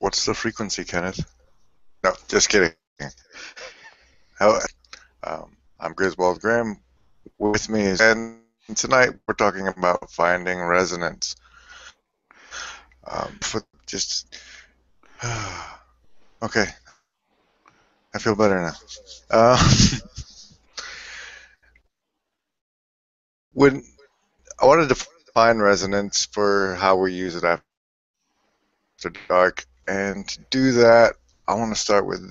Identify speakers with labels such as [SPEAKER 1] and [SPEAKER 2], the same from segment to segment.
[SPEAKER 1] What's the frequency, Kenneth? No, just kidding. How, I'm Griswold Graham. With me is, and tonight we're talking about finding resonance. For just okay, I feel better now. When I wanted to find resonance for how we use it after dark, and to do that, I want to start with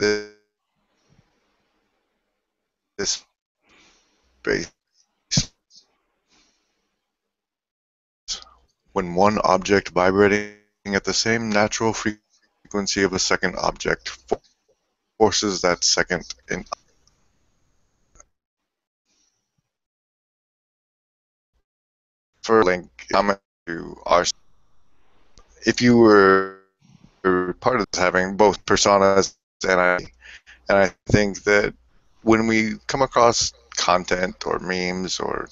[SPEAKER 1] this base. When one object vibrating at the same natural frequency of a second object forces that second in. For link comment to our, if you were part of this, having both personas, and I think that when we come across content or memes or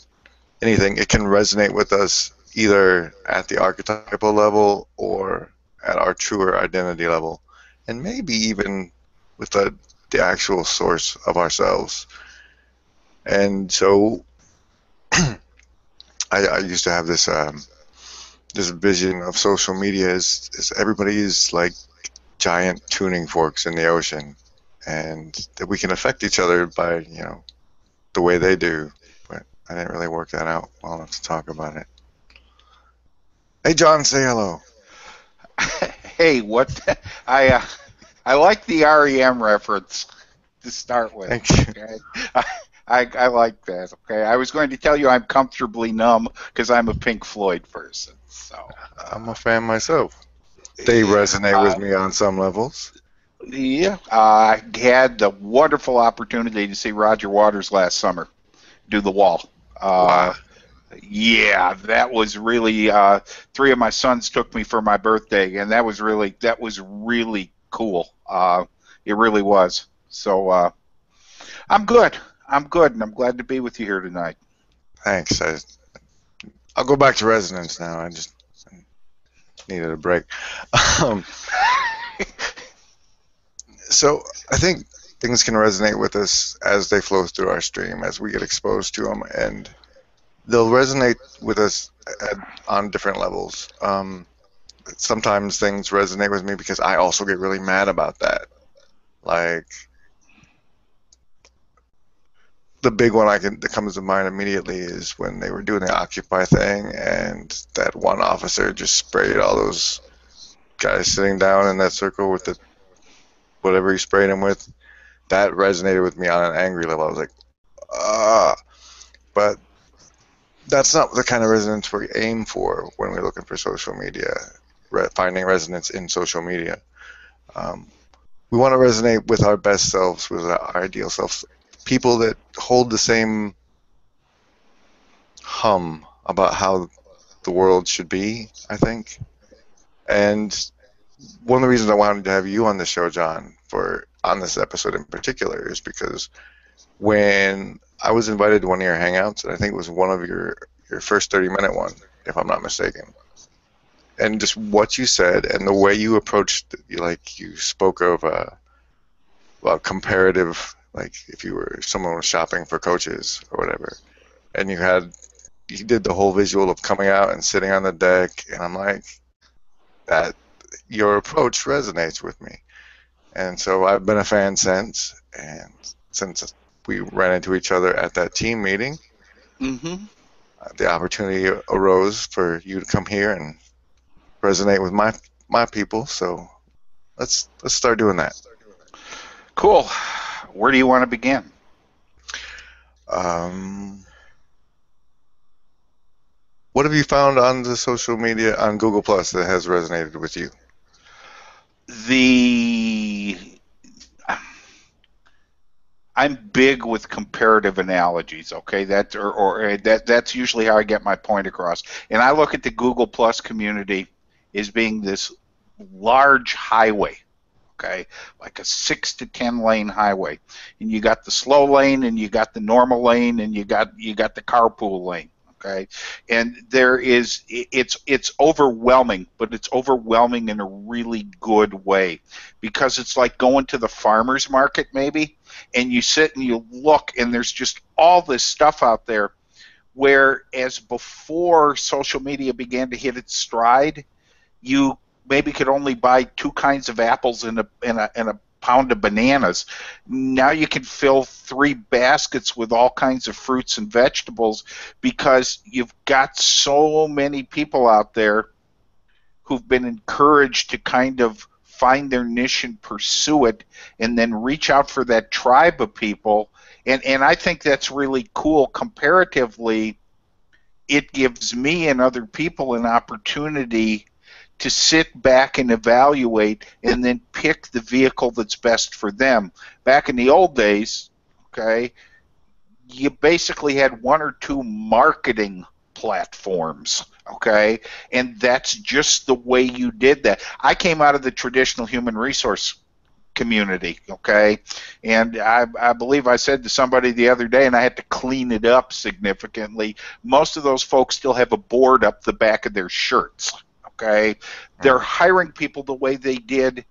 [SPEAKER 1] anything, it can resonate with us either at the archetypal level or at our truer identity level, and maybe even with the actual source of ourselves. And so I used to have this this vision of social media as everybody is like giant tuning forks in the ocean, and that we can affect each other by, you know, the way they do. But I didn't really work that out well enough to talk about it. Hey, John, say hello.
[SPEAKER 2] Hey, what? I like the REM reference to start with.
[SPEAKER 1] Thank you.
[SPEAKER 2] Okay? I like that. Okay, I was going to tell you I'm comfortably numb because I'm a Pink Floyd person. So
[SPEAKER 1] I'm a fan myself. They resonate with me on some levels.
[SPEAKER 2] Yeah, I had the wonderful opportunity to see Roger Waters last summer do The Wall.
[SPEAKER 1] Wow.
[SPEAKER 2] Yeah, that was really. Three of my sons took me for my birthday, and that was really cool. It really was. So I'm good. I'm good, and I'm glad to be with you here tonight.
[SPEAKER 1] Thanks. I'll go back to resonance now. I just needed a break. So I think things can resonate with us as they flow through our stream, as we get exposed to them, and they'll resonate with us on different levels. Sometimes things resonate with me because I also get really mad about that. Like, the big one that comes to mind immediately is when they were doing the Occupy thing, and that one officer just sprayed all those guys sitting down in that circle with the whatever he sprayed them with. That resonated with me on an angry level. I was like, but that's not the kind of resonance we aim for when we're looking for social media, finding resonance in social media. We want to resonate with our best selves, with our ideal selves, people that hold the same hum about how the world should be, I think. And one of the reasons I wanted to have you on the show, John, on this episode in particular, is because when I was invited to one of your hangouts, and I think it was one of your first 30-minute one, if I'm not mistaken, and just what you said and the way you approached, like you spoke of well, comparative, like if someone was shopping for coaches or whatever, and you did the whole visual of coming out and sitting on the deck, and I'm like, that your approach resonates with me. And so I've been a fan since, and since we ran into each other at that team meeting, the opportunity arose for you to come here and resonate with my people. So let's start doing that.
[SPEAKER 2] Cool. Where do you want to begin?
[SPEAKER 1] What have you found on the social media, on Google Plus, that has resonated with you?
[SPEAKER 2] I'm big with comparative analogies. Okay, that's usually how I get my point across. And I look at the Google Plus community as being this large highway. Okay, like a 6 to 10 lane highway, and you got the slow lane, and you got the normal lane, and you got the carpool lane. Okay, and it's overwhelming, but it's overwhelming in a really good way, because it's like going to the farmer's market maybe, and you sit and you look, and there's just all this stuff out there. Whereas before social media began to hit its stride, you maybe could only buy two kinds of apples and a pound of bananas. Now you can fill 3 baskets with all kinds of fruits and vegetables, because you've got so many people out there who've been encouraged to kind of find their niche and pursue it, and then reach out for that tribe of people. And I think that's really cool. Comparatively, it gives me and other people an opportunity to sit back and evaluate, and then pick the vehicle that's best for them. Back in the old days, okay, you basically had 1 or 2 marketing platforms, okay, and that's just the way you did that. I came out of the traditional human resource community, okay, and I believe I said to somebody the other day, and I had to clean it up significantly, most of those folks still have a board up the back of their shirts, okay. They're hiring people the way they did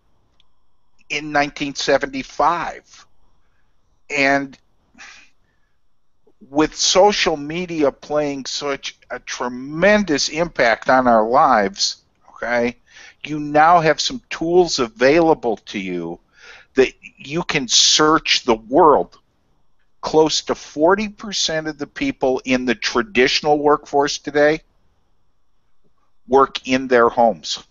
[SPEAKER 2] in 1975, and with social media playing such a tremendous impact on our lives, okay, you now have some tools available to you that you can search the world. Close to 40% of the people in the traditional workforce today work in their homes.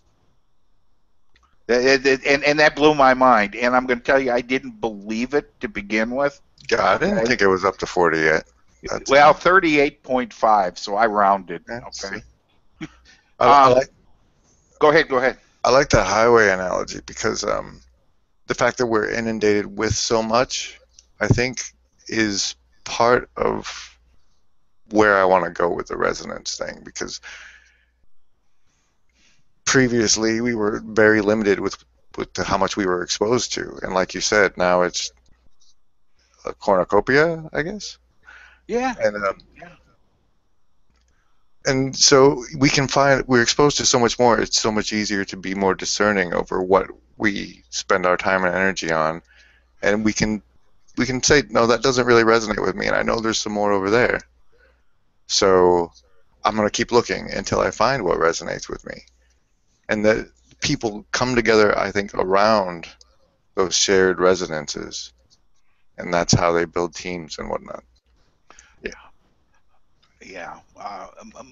[SPEAKER 2] And that blew my mind. And I'm going to tell you, I didn't believe it to begin with.
[SPEAKER 1] Yeah, I didn't think it was up to 40 yet.
[SPEAKER 2] Well, 38.5, so I rounded. Okay.
[SPEAKER 1] I like,
[SPEAKER 2] go ahead.
[SPEAKER 1] I like that highway analogy, because the fact that we're inundated with so much, I think, is part of where I want to go with the resonance thing, because previously we were very limited with how much we were exposed to, and like you said, now it's a cornucopia, I guess.
[SPEAKER 2] Yeah.
[SPEAKER 1] And so we're exposed to so much more. It's so much easier to be more discerning over what we spend our time and energy on, and we can say, no, that doesn't really resonate with me, and I know there's some more over there. So I'm going to keep looking until I find what resonates with me. And that people come together, I think, around those shared resonances, and that's how they build teams and whatnot.
[SPEAKER 2] Yeah,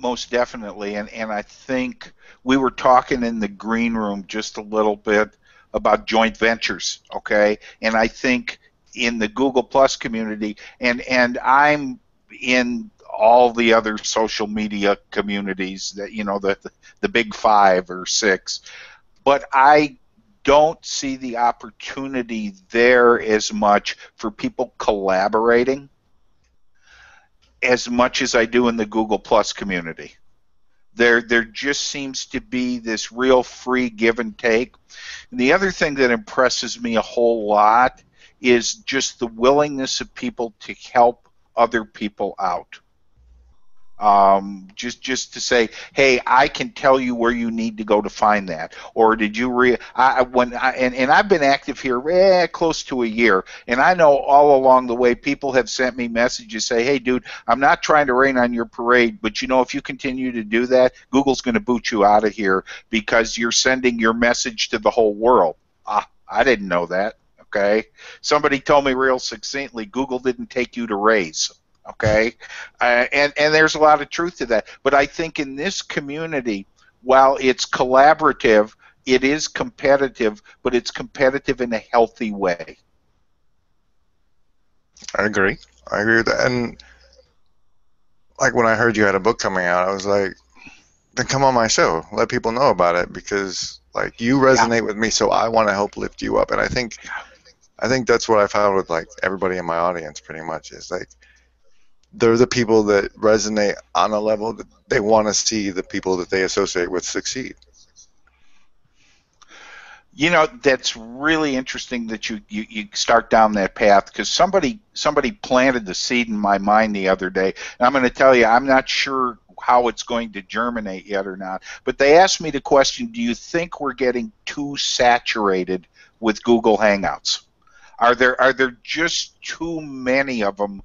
[SPEAKER 2] most definitely. And I think we were talking in the green room just a little bit about joint ventures, okay? And I think in the Google Plus community, and I'm in all the other social media communities, that, you know, the big 5 or 6, but I don't see the opportunity there as much for people collaborating as much as I do in the Google Plus community. There just seems to be this real free give and take. And the other thing that impresses me a whole lot is just the willingness of people to help other people out. Just to say, hey, I can tell you where you need to go to find that. Or did you and I've been active here close to a year, and I know all along the way people have sent me messages say, hey, dude, I'm not trying to rain on your parade, but you know, if you continue to do that, Google's going to boot you out of here because you're sending your message to the whole world. I didn't know that. Okay, somebody told me real succinctly, Google didn't take you to raise. Okay, and there's a lot of truth to that. But I think in this community, while it's collaborative, it is competitive, but it's competitive in a healthy way.
[SPEAKER 1] I agree with that. And like when I heard you had a book coming out, I was like, then come on my show, let people know about it, because like you resonate with me, so I want to help lift you up. And I think that's what I found with like everybody in my audience, pretty much, is like, they're the people that resonate on a level that they want to see the people that they associate with succeed.
[SPEAKER 2] You know, that's really interesting that you start down that path, because somebody planted the seed in my mind the other day, and I'm going to tell you, I'm not sure how it's going to germinate yet or not. But they asked me the question, do you think we're getting too saturated with Google Hangouts? Are there just too many of them?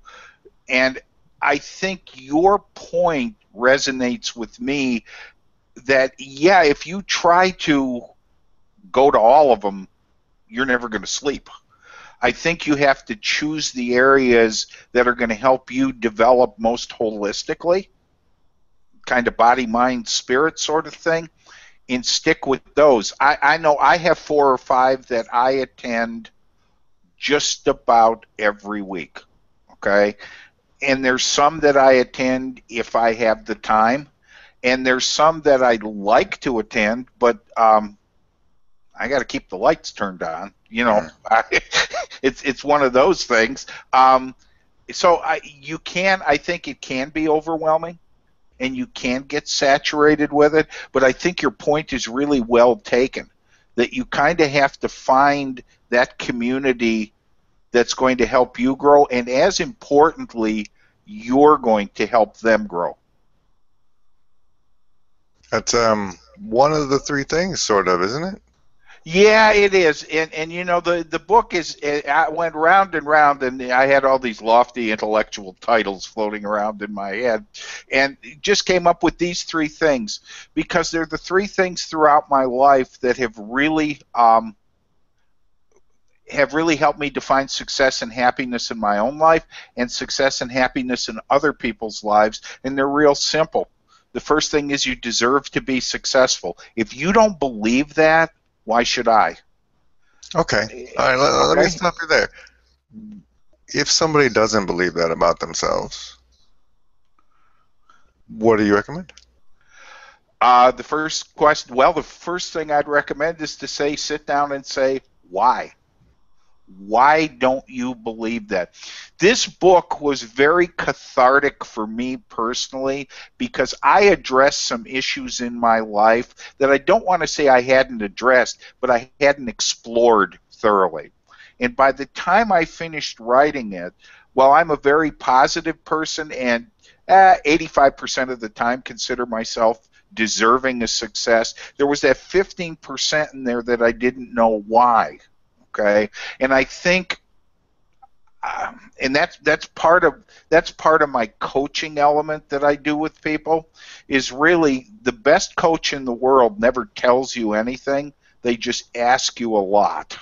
[SPEAKER 2] And I think your point resonates with me that, yeah, if you try to go to all of them, you're never going to sleep. I think you have to choose the areas that are going to help you develop most holistically, kind of body, mind, spirit sort of thing, and stick with those. I know I have 4 or 5 that I attend just about every week, okay? And there's some that I attend if I have the time, and there's some that I like to attend, but I got to keep the lights turned on. You know, it's one of those things. So I think it can be overwhelming, and you can get saturated with it. But I think your point is really well taken, that you kind of have to find that community that's going to help you grow, and as importantly, you're going to help them grow.
[SPEAKER 1] That's one of the 3 things, sort of, isn't it?
[SPEAKER 2] Yeah, it is, and you know the book is. I went round and round, and I had all these lofty intellectual titles floating around in my head, and just came up with these 3 things because they're the 3 things throughout my life that have really helped me define success and happiness in my own life and success and happiness in other people's lives, and they're real simple. The first thing is you deserve to be successful. If you don't believe that, why should I?
[SPEAKER 1] Okay. All right, let me stop you there. If somebody doesn't believe that about themselves, what do you recommend?
[SPEAKER 2] The first thing I'd recommend is to sit down and say, why? Why don't you believe that? This book was very cathartic for me personally because I addressed some issues in my life that I don't want to say I hadn't addressed, but I hadn't explored thoroughly. And by the time I finished writing it, while I'm a very positive person and 85% of the time consider myself deserving of success, there was that 15% in there that I didn't know why. Okay, and I think, and that's part of my coaching element that I do with people. Is really the best coach in the world never tells you anything; they just ask you a lot.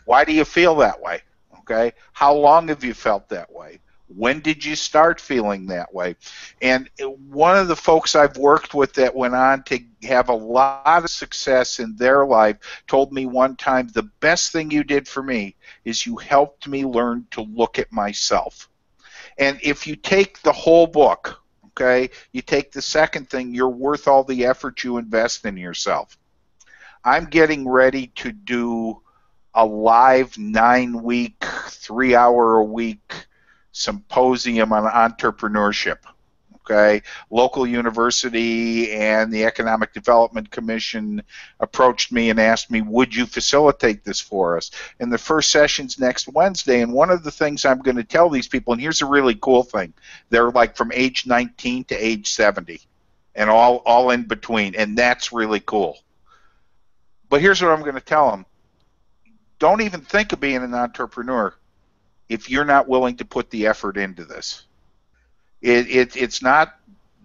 [SPEAKER 2] Why do you feel that way? Okay, how long have you felt that way? When did you start feeling that way? And one of the folks I've worked with that went on to have a lot of success in their life told me one time, the best thing you did for me is you helped me learn to look at myself. And if you take the whole book, okay, you take the second thing, you're worth all the effort you invest in yourself. I'm getting ready to do a live 9-week, 3-hour-a-week symposium on entrepreneurship. Okay, local university and the Economic Development Commission approached me and asked me, would you facilitate this for us? And the first session's next Wednesday, and one of the things I'm going to tell these people, and here's a really cool thing, they're like from age 19 to age 70 and all in between, and that's really cool. But here's what I'm going to tell them. Don't even think of being an entrepreneur if you're not willing to put the effort into this. It's not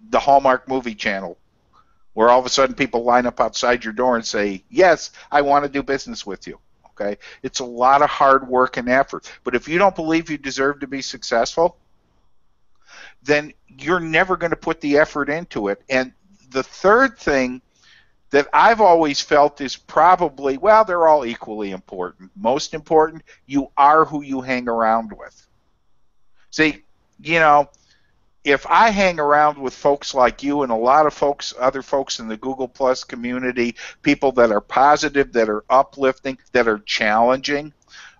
[SPEAKER 2] the Hallmark movie channel where all of a sudden people line up outside your door and say, yes, I want to do business with you. Okay, it's a lot of hard work and effort. But if you don't believe you deserve to be successful, then you're never going to put the effort into it. And the third thing that I've always felt is probably, well, they're all equally important. Most important, you are who you hang around with. See, you know, if I hang around with folks like you and a lot of folks, other folks in the Google Plus community, people that are positive, that are uplifting, that are challenging,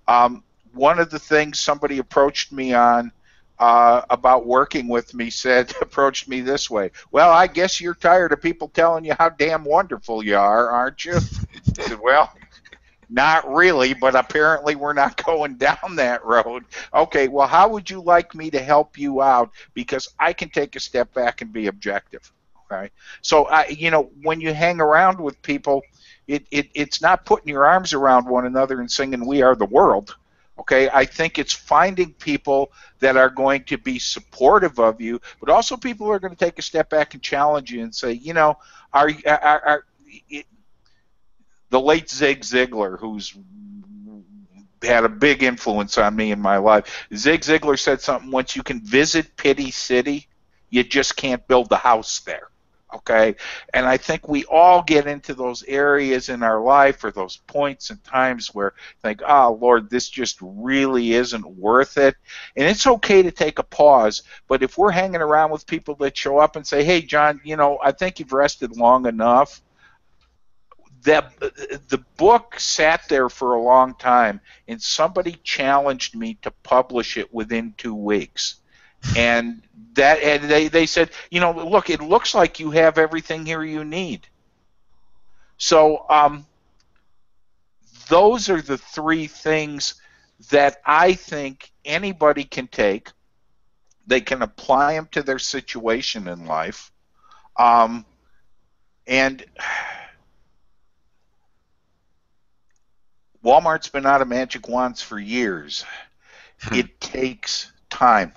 [SPEAKER 2] one of the things somebody approached me on about working with me approached me this way. Well, I guess you're tired of people telling you how damn wonderful you are, aren't you? I said, well, Not really, but apparently we're not going down that road. Okay, well, how would you like me to help you out? Because I can take a step back and be objective. Okay, so when you hang around with people, it's not putting your arms around one another and singing "We Are the World." Okay, I think it's finding people that are going to be supportive of you, but also people who are going to take a step back and challenge you and say, are the late Zig Ziglar, who's had a big influence on me in my life. Zig Ziglar said something once: you can visit Pity City, you just can't build the house there. Okay? And I think we all get into those areas in our life or those points and times where think, oh, Lord, this just really isn't worth it. And it's okay to take a pause, but if we're hanging around with people that show up and say, hey, John, I think you've rested long enough, that the book sat there for a long time, and somebody challenged me to publish it within 2 weeks. And they said, look, it looks like you have everything here you need. So those are the 3 things that I think anybody can take. They can apply them to their situation in life. And Walmart's been out of magic wands for years. It takes time.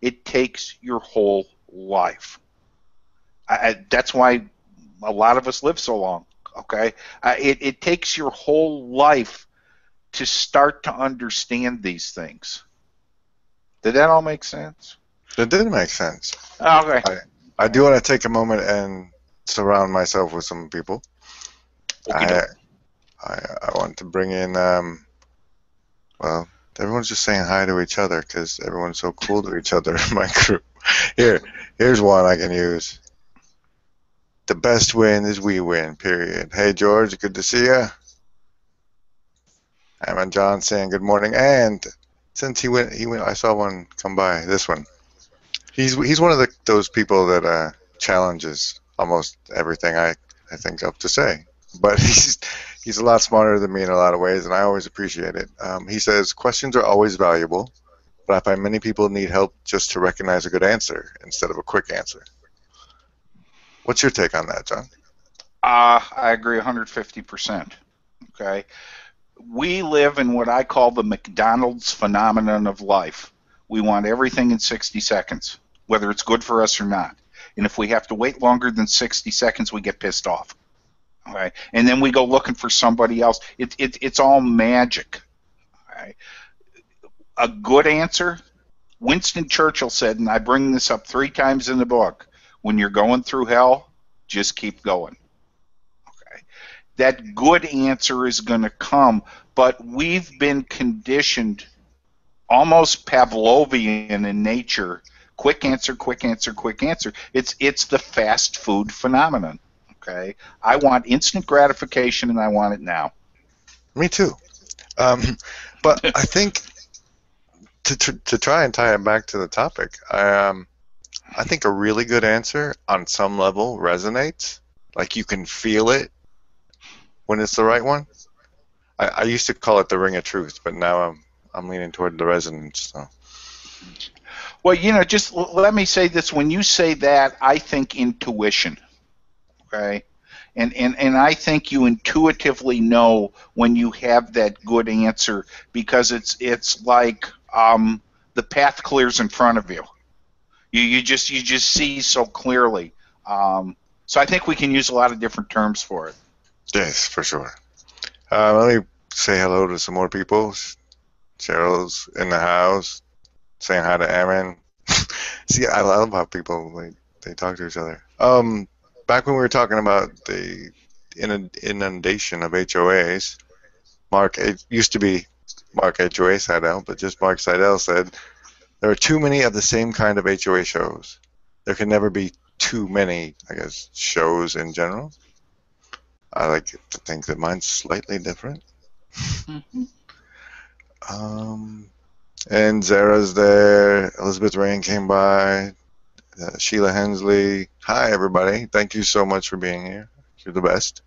[SPEAKER 2] It takes your whole life. That's why a lot of us live so long. Okay, it takes your whole life to start to understand these things. Did that all make sense?
[SPEAKER 1] It did make sense.
[SPEAKER 2] Okay.
[SPEAKER 1] I do want to take a moment and surround myself with some people. I want to bring in, well, everyone's just saying hi to each other because everyone's so cool to each other in my group. Here's one I can use. The best win is we win, period. Hey, George, good to see you. I'm John saying good morning. And since he went, I saw one come by, this one. He's one of those people that challenges almost everything I think of to say. But he's a lot smarter than me in a lot of ways, and I always appreciate it. He says, questions are always valuable, but I find many people need help just to recognize a good answer instead of a quick answer. What's your take on that, John?
[SPEAKER 2] I agree 150%. Okay? We live in what I call the McDonald's phenomenon of life. We want everything in 60 seconds, whether it's good for us or not. And if we have to wait longer than 60 seconds, we get pissed off. All right, and then we go looking for somebody else. It's all magic. All right. A good answer, Winston Churchill said, and I bring this up 3 times in the book, when you're going through hell, just keep going. Okay. That good answer is going to come, but we've been conditioned almost Pavlovian in nature. Quick answer, quick answer, quick answer. It's the fast food phenomenon. Okay, I want instant gratification, and I want it now.
[SPEAKER 1] Me too. But I think to try and tie it back to the topic, I think a really good answer on some level resonates. Like you can feel it when it's the right one. I used to call it the ring of truth, but now I'm leaning toward the resonance. So.
[SPEAKER 2] Well, just let me say this. When you say that, I think intuition. Okay, and I think you intuitively know when you have that good answer because it's like the path clears in front of you. You just see so clearly. So I think we can use a lot of different terms for it.
[SPEAKER 1] Yes, for sure. Let me say hello to some more people. Cheryl's in the house, saying hi to Aaron. See, I love how people they talk to each other. Back when we were talking about the inundation of HOAs, it used to be Mark HOA Seidel, but just Mark Seidel said, there are too many of the same kind of HOA shows. There can never be too many, I guess, shows in general. I like to think that mine's slightly different.
[SPEAKER 2] Mm-hmm.
[SPEAKER 1] And Zara's there. Elizabeth Rain came by. Sheila Hensley. Hi, everybody. Thank you so much for being here. You're the best.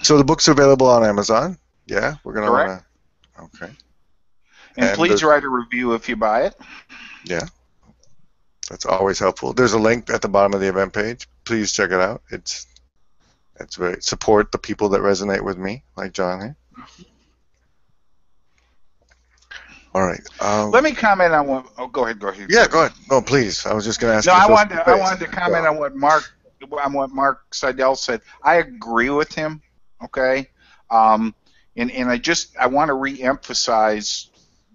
[SPEAKER 1] So the book's available on Amazon. Yeah, we're gonna
[SPEAKER 2] Correct.
[SPEAKER 1] want to. Okay.
[SPEAKER 2] And
[SPEAKER 1] And
[SPEAKER 2] please write a review if you buy it.
[SPEAKER 1] yeah, that's always helpful. There's a link at the bottom of the event page. Please check it out. It's very support the people that resonate with me, like John here. All right.
[SPEAKER 2] Let me comment on what. Oh, go ahead. Go ahead.
[SPEAKER 1] Yeah, go ahead. No, please. I was just going to ask
[SPEAKER 2] No,
[SPEAKER 1] you to fill some
[SPEAKER 2] I
[SPEAKER 1] space.
[SPEAKER 2] wanted to comment on what Mark Seidel said. I agree with him. Okay. And I want to reemphasize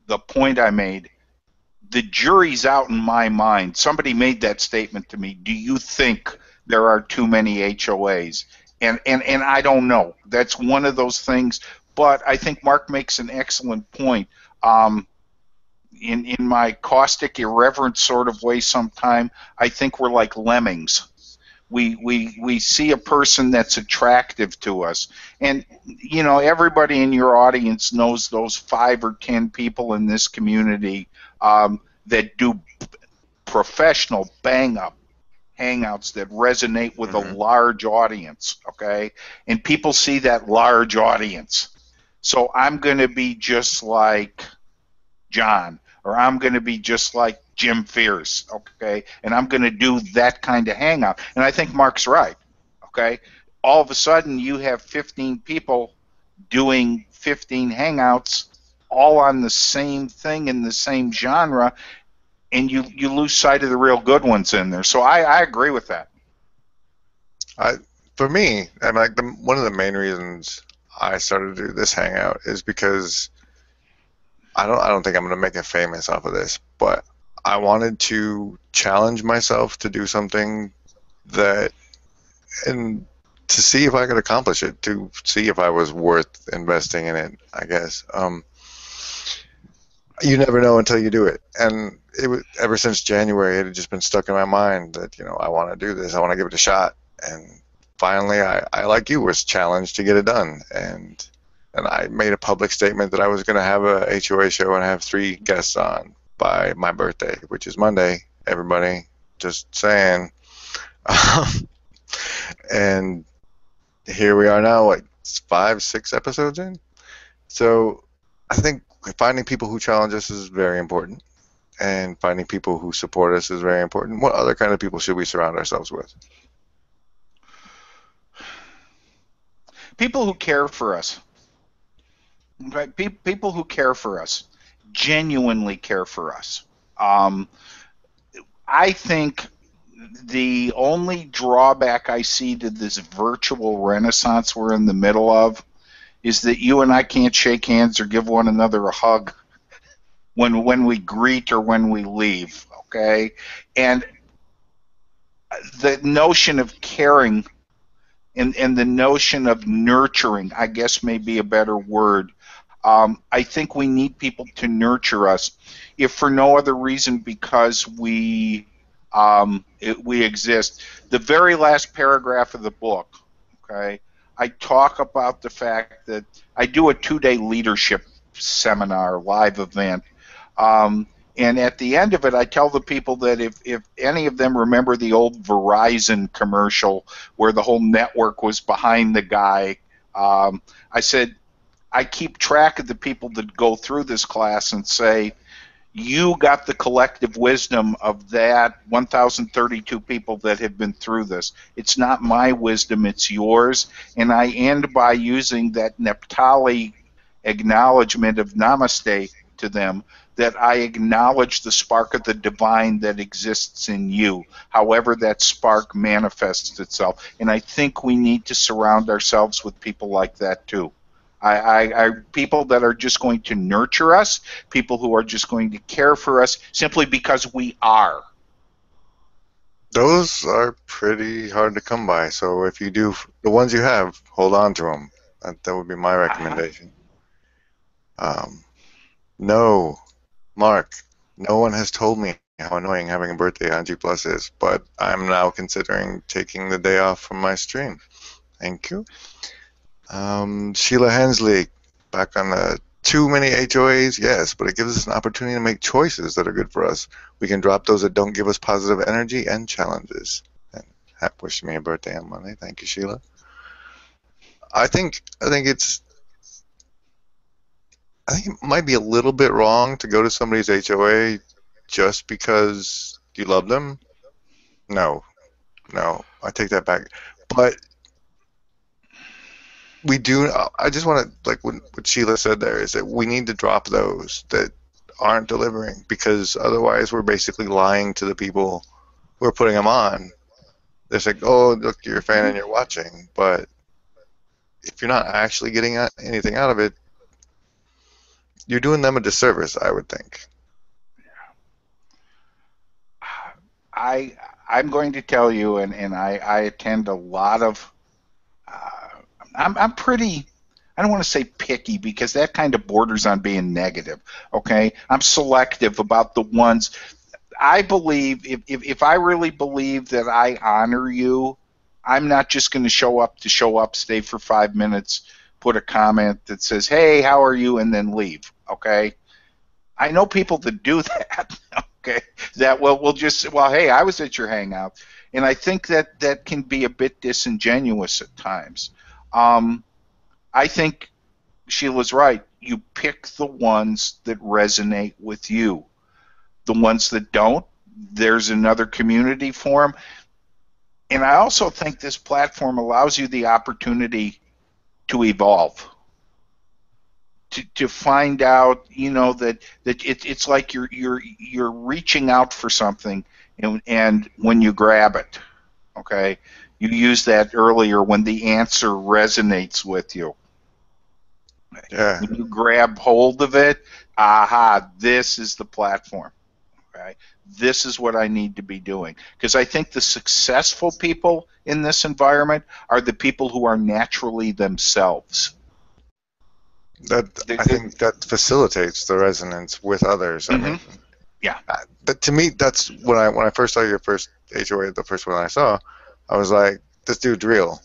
[SPEAKER 2] the point I made. The jury's out in my mind. Somebody made that statement to me. Do you think there are too many HOAs? And I don't know. That's one of those things. But I think Mark makes an excellent point. In my caustic, irreverent sort of way sometime, I think we're like lemmings. We see a person that's attractive to us. And, you know, everybody in your audience knows those 5 or 10 people in this community that do professional bang-up hangouts that resonate with a large audience, okay? And people see that large audience. So I'm going to be just like John, or I'm going to be just like Jim Fierce, okay? And I'm going to do that kind of hangout. And I think Mark's right, okay? All of a sudden, you have 15 people doing 15 hangouts all on the same thing in the same genre, and you lose sight of the real good ones in there. So I agree with that.
[SPEAKER 1] For me, and like one of the main reasons I started to do this hangout is because I don't think I'm going to make it famous off of this, but I wanted to challenge myself to do something that, and to see if I could accomplish it, to see if I was worth investing in it, I guess. You never know until you do it. And ever since January, it had just been stuck in my mind that, you know, I want to do this. I want to give it a shot. And finally, I like you, was challenged to get it done. And I made a public statement that I was going to have a HOA show and have 3 guests on by my birthday, which is Monday, everybody. Just saying. And here we are now, like 5, 6 episodes in. So I think finding people who challenge us is very important, and finding people who support us is very important. What other kind of people should we surround ourselves with?
[SPEAKER 2] People who care for us. Right? People who care for us, genuinely care for us. I think the only drawback I see to this virtual renaissance we're in the middle of is that you and I can't shake hands or give one another a hug when we greet or when we leave, okay? And the notion of caring and the notion of nurturing, I guess may be a better word. I think we need people to nurture us, if for no other reason because we exist. The very last paragraph of the book, okay, I talk about the fact that I do a 2-day leadership seminar, live event, and at the end of it, I tell the people that if any of them remember the old Verizon commercial where the whole network was behind the guy, I said, I keep track of the people that go through this class and say, you got the collective wisdom of that 1,032 people that have been through this. It's not my wisdom, it's yours. And I end by using that Neptali acknowledgement of namaste to them, that I acknowledge the spark of the divine that exists in you, however that spark manifests itself. And I think we need to surround ourselves with people like that too. People that are just going to nurture us, people who are just going to care for us simply because we are.
[SPEAKER 1] Those are pretty hard to come by. So if you do, the ones you have, hold on to them. That would be my recommendation. No, Mark, no one has told me how annoying having a birthday on G Plus is, but I'm now considering taking the day off from my stream. Thank you. Sheila Hensley, back on the too many HOAs, yes, but it gives us an opportunity to make choices that are good for us. We can drop those that don't give us positive energy and challenges. And wish me a birthday on Monday. Thank you, Sheila. I think it might be a little bit wrong to go to somebody's HOA just because you love them. No, no, I take that back. But we do. I just want to like what Sheila said there is that we need to drop those that aren't delivering because otherwise we're basically lying to the people who are putting them on. They're like, oh, look, you're a fan and you're watching, but if you're not actually getting anything out of it, you're doing them a disservice, I would think.
[SPEAKER 2] I'm going to tell you, and I attend a lot of. I'm pretty. I don't want to say picky because that kind of borders on being negative. Okay, I'm selective about the ones. I believe if I really believe that I honor you, I'm not just going to show up, stay for 5 minutes, put a comment that says, "Hey, how are you?" and then leave. Okay, I know people that do that. Okay, that will just hey, I was at your hangout, and I think that that can be a bit disingenuous at times. I think Sheila's right. You pick the ones that resonate with you. The ones that don't, there's another community for them. And I also think this platform allows you the opportunity to evolve, to find out, that it's like you're reaching out for something, and when you grab it, okay, you used that earlier when the answer resonates with you.
[SPEAKER 1] Yeah,
[SPEAKER 2] When you grab hold of it, aha, this is the platform. Okay, this is what I need to be doing. Because I think the successful people in this environment are the people who are naturally themselves.
[SPEAKER 1] that I think that facilitates the resonance with others. I mean,
[SPEAKER 2] Yeah.
[SPEAKER 1] but to me, that's when I first saw your first HOA, the first one I saw, I was like, this dude's real.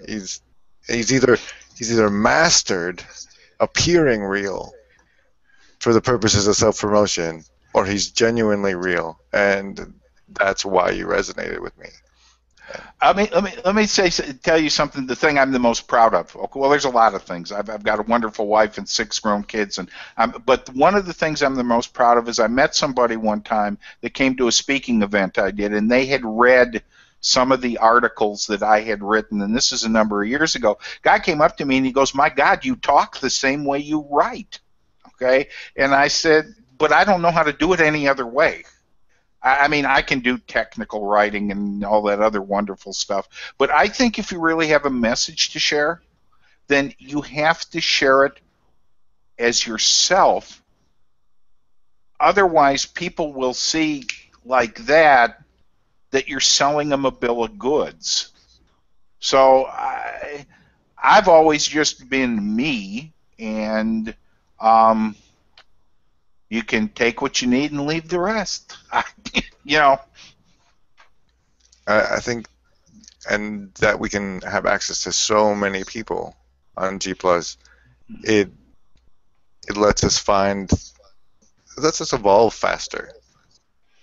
[SPEAKER 1] He's he's either he's either mastered appearing real for the purposes of self promotion, or he's genuinely real, and that's why you resonated with me.
[SPEAKER 2] Let me tell you something. The thing I'm the most proud of. Okay, well, there's a lot of things. I've got a wonderful wife and 6 grown kids, but one of the things I'm the most proud of is I met somebody one time that came to a speaking event I did, and they had read some of the articles that I had written, and this is a number of years ago. Guy came up to me and he goes, "My God, you talk the same way you write." Okay, and I said, "But I don't know how to do it any other way." I mean, I can do technical writing and all that other wonderful stuff, but I think if you really have a message to share, then you have to share it as yourself. Otherwise, people will see like that you're selling them a bill of goods. So I've always just been me, and you can take what you need and leave the rest. you know.
[SPEAKER 1] I think, and that we can have access to so many people on G Plus. It it lets us lets us evolve faster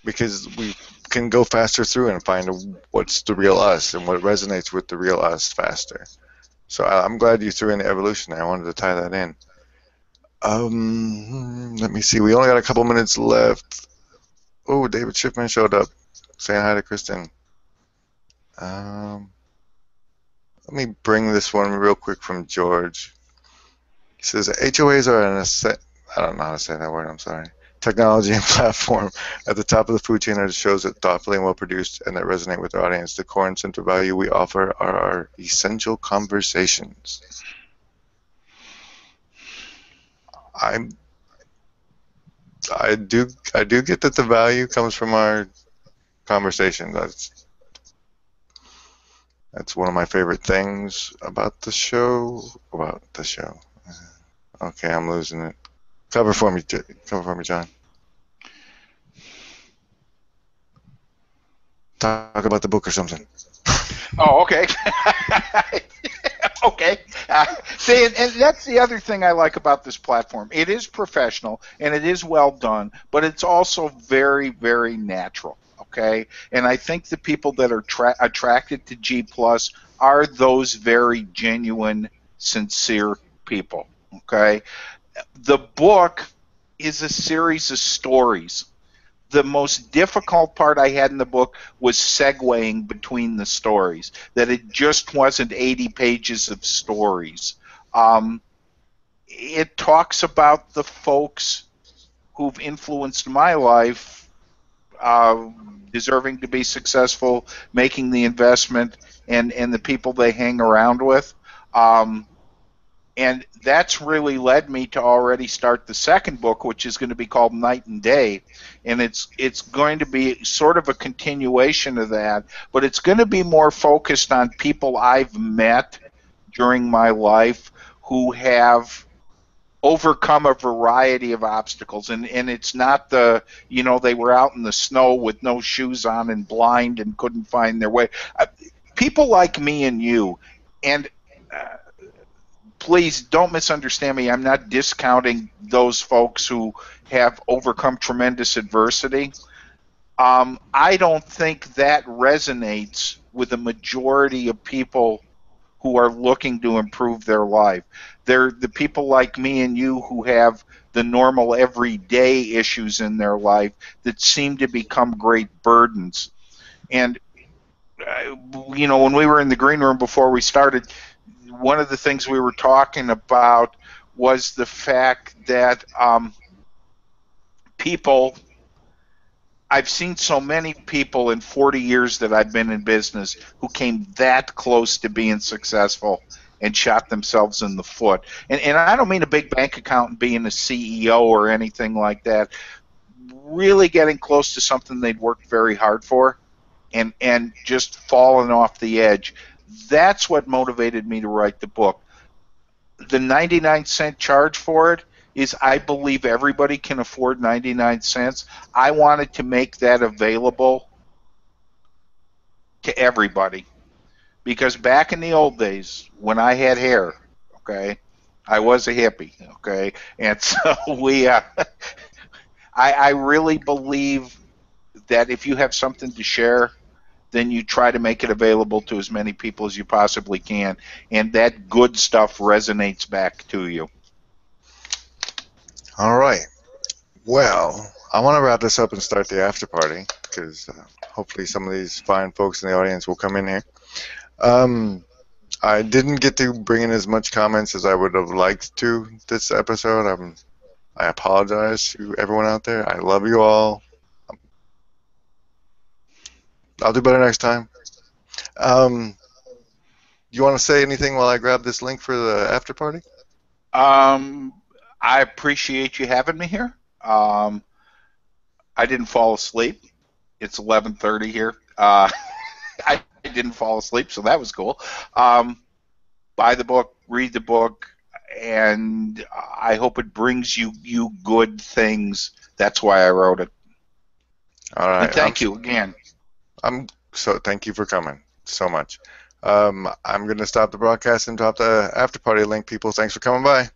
[SPEAKER 1] because we can go faster through and find what's the real us and what resonates with the real us faster. So I'm glad you threw in the evolution there. I wanted to tie that in. Let me see. We only got a couple minutes left. Oh, David Schiffman showed up, saying hi to Kristen. Let me bring this one real quick from George. He says HOAs are I don't know how to say that word. I'm sorry. Technology and platform at the top of the food chain are shows that thoughtfully and well produced and that resonate with the audience. The core and central value we offer are our essential conversations. I do get that the value comes from our conversation. That's one of my favorite things about the show. Okay, I'm losing it. Cover for me, John. Talk about the book or something.
[SPEAKER 2] Oh, okay. Okay. See, and that's the other thing I like about this platform. It is professional and it is well done, but it's also very, very natural. Okay, and I think the people that are attracted to G Plus are those very genuine sincere people. Okay? The book is a series of stories. The most difficult part I had in the book was segueing between the stories, that it just wasn't 80 pages of stories. It talks about the folks who've influenced my life, uh, deserving to be successful, making the investment, and the people they hang around with. Um, and that's really led me to already start the second book, which is going to be called Night and Day, and it's going to be sort of a continuation of that, but it's going to be more focused on people I've met during my life who have overcome a variety of obstacles, and it's not the, they were out in the snow with no shoes on and blind and couldn't find their way. People like me and you, and please don't misunderstand me. I'm not discounting those folks who have overcome tremendous adversity. I don't think that resonates with the majority of people who are looking to improve their life. They're the people like me and you who have the normal everyday issues in their life that seem to become great burdens. And, when we were in the green room before we started, one of the things we were talking about was the fact that people, I've seen so many people in 40 years that I've been in business who came that close to being successful and shot themselves in the foot. And I don't mean a big bank account and being a CEO or anything like that. Really getting close to something they'd worked very hard for and just falling off the edge. That's what motivated me to write the book. The 99-cent charge for it is, I believe everybody can afford 99 cents. I wanted to make that available to everybody, because back in the old days when I had hair, okay, I was a hippie, okay, and so I really believe that if you have something to share, then you try to make it available to as many people as you possibly can, and that good stuff resonates back to you.
[SPEAKER 1] All right. Well, I want to wrap this up and start the after party, because hopefully some of these fine folks in the audience will come in here. I didn't get to bring in as much comments as I would have liked to this episode. I apologize to everyone out there. I love you all. I'll do better next time. You want to say anything while I grab this link for the after party?
[SPEAKER 2] I appreciate you having me here. I didn't fall asleep. It's 11:30 here. I didn't fall asleep, so that was cool. Buy the book, read the book, and I hope it brings you good things. That's why I wrote it.
[SPEAKER 1] All right.
[SPEAKER 2] And thank you again.
[SPEAKER 1] Thank you for coming so much. I'm going to stop the broadcast and drop the after party link, people. Thanks for coming by.